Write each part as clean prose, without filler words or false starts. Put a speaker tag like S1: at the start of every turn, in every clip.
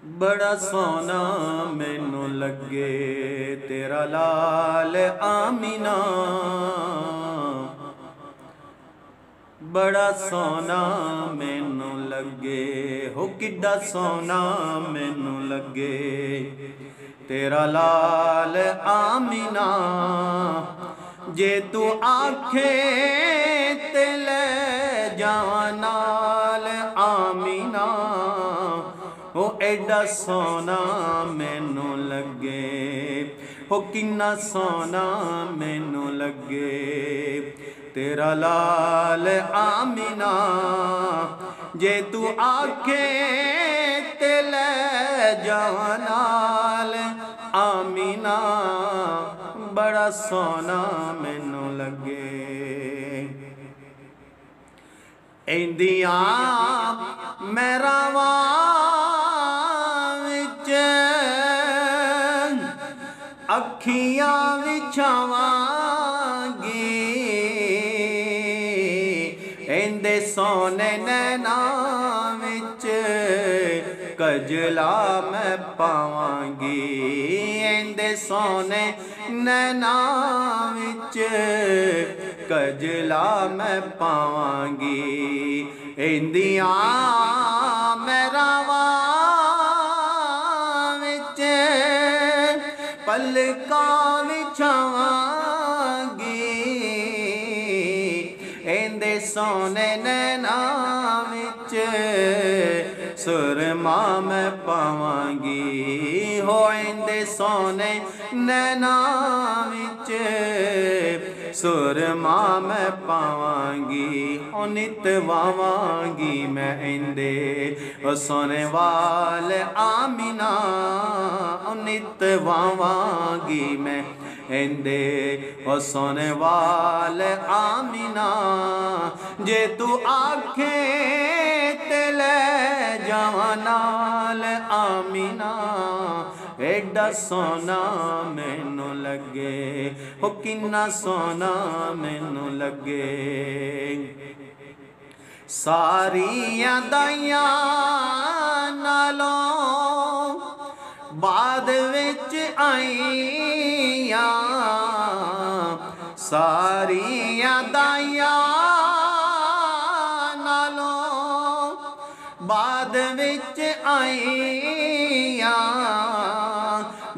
S1: बड़ा सोना मैनू लगे तेरा लाल आमीना। बड़ा सोना मैनू लगे हो किड्डा सोना मैनू लगे तेरा लाल आमीना। जे तू आखे ते ले जावां नाल आमीना। हो एडा सोना मैनू लगे हो किन्ना सोना मैनू लगे तेरा लाल आमीना। जे तू आखे ते ले जावां नाल आमीना। बड़ा सोना मैनू लगे इंदियां महरावां विच अखियां विछावांगी। इंदे सोने नैना विच कजला मैं पावांगी। इंदे सोने नैना विच कजला मैं पावांगी। इंदियां महरावां विच पलकां विछावांगी। इंदे सोने नैना विच सुरमा मैं पावांगी। हो इंदे सोने नैना विच सुरमा मैं पावांगी। ओ नित वावांगी मैं इंदे ओ सोने वाल आमीना। ओ नित वावांगी मैं इंदे ओ सोने वाल आमीना। जे तू आखे ते ले जावां नाल आमीना। एडा सोना मैनू लगे हो किन्ना सोना मैनू लगे। सारियां दाइयां नालों बाद विच आईयां। सारियां दाइयां नालों बाद विच आईयां।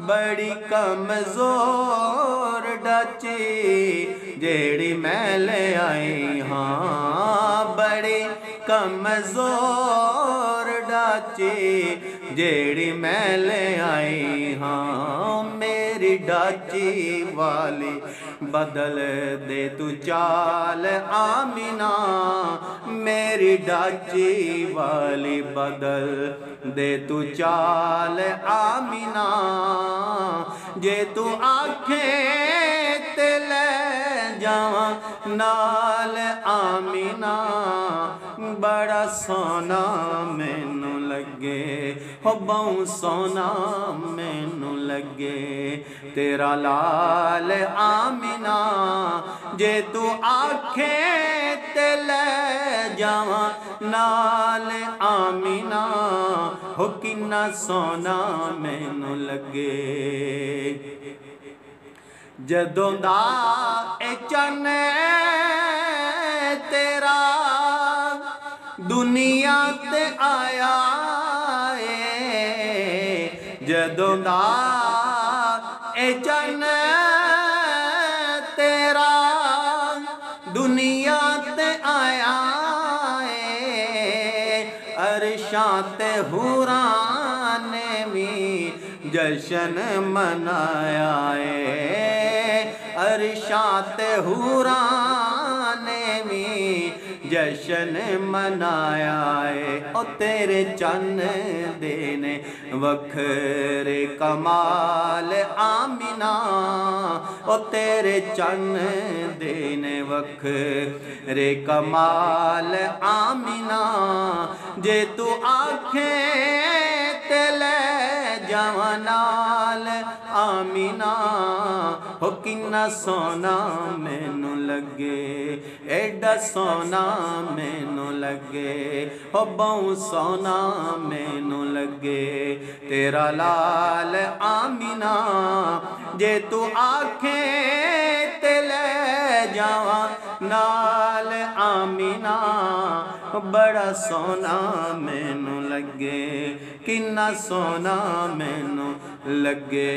S1: बड़ी कमजोर डाची जेड़ी मैं ले आई हाँ। बड़ी कमजोर डाची जेड़ी मैं ले आई हाँ। मेरी डाची वाली बदल दे तू चाल आमीना। मेरी डाची वाली बदल दे तू चाल आमीना। जे तू आखे ते ले जावां नाल आमीना। बड़ा सोना मैनू लगे हो बहु सोना मैनू लगे तेरा लाल आमीना। जे तू आखे ते ले जावां नाल आमीना। हो किन्ना सोना मैनू लगे। जदों दा ए चन्न तेरा दुनिया ते आया है। जदों दा ए चन्न तेरा दुनिया ते आया है। अरशां ते हुरां ने भी जशन मनाया है। अरशां ते हुरां ने भी जशन मनाया है। ओ तेरे चन्न देने वखरे कमाल आमीना। ओ तेरे चन्न देने वखरे कमाल आमीना। जे तू आखे ते ले जावां नाल आमीना हो किन्ना सोना मैनू लगे, एडा सोना मैनू लगे, हो बहु सोना मैनू लगे तेरा लाल आमीना। जे तू आखे ते ले जावा नाल आमीना, बड़ा सोना मैनू लगे, किन्ना सोना मैनू लगे।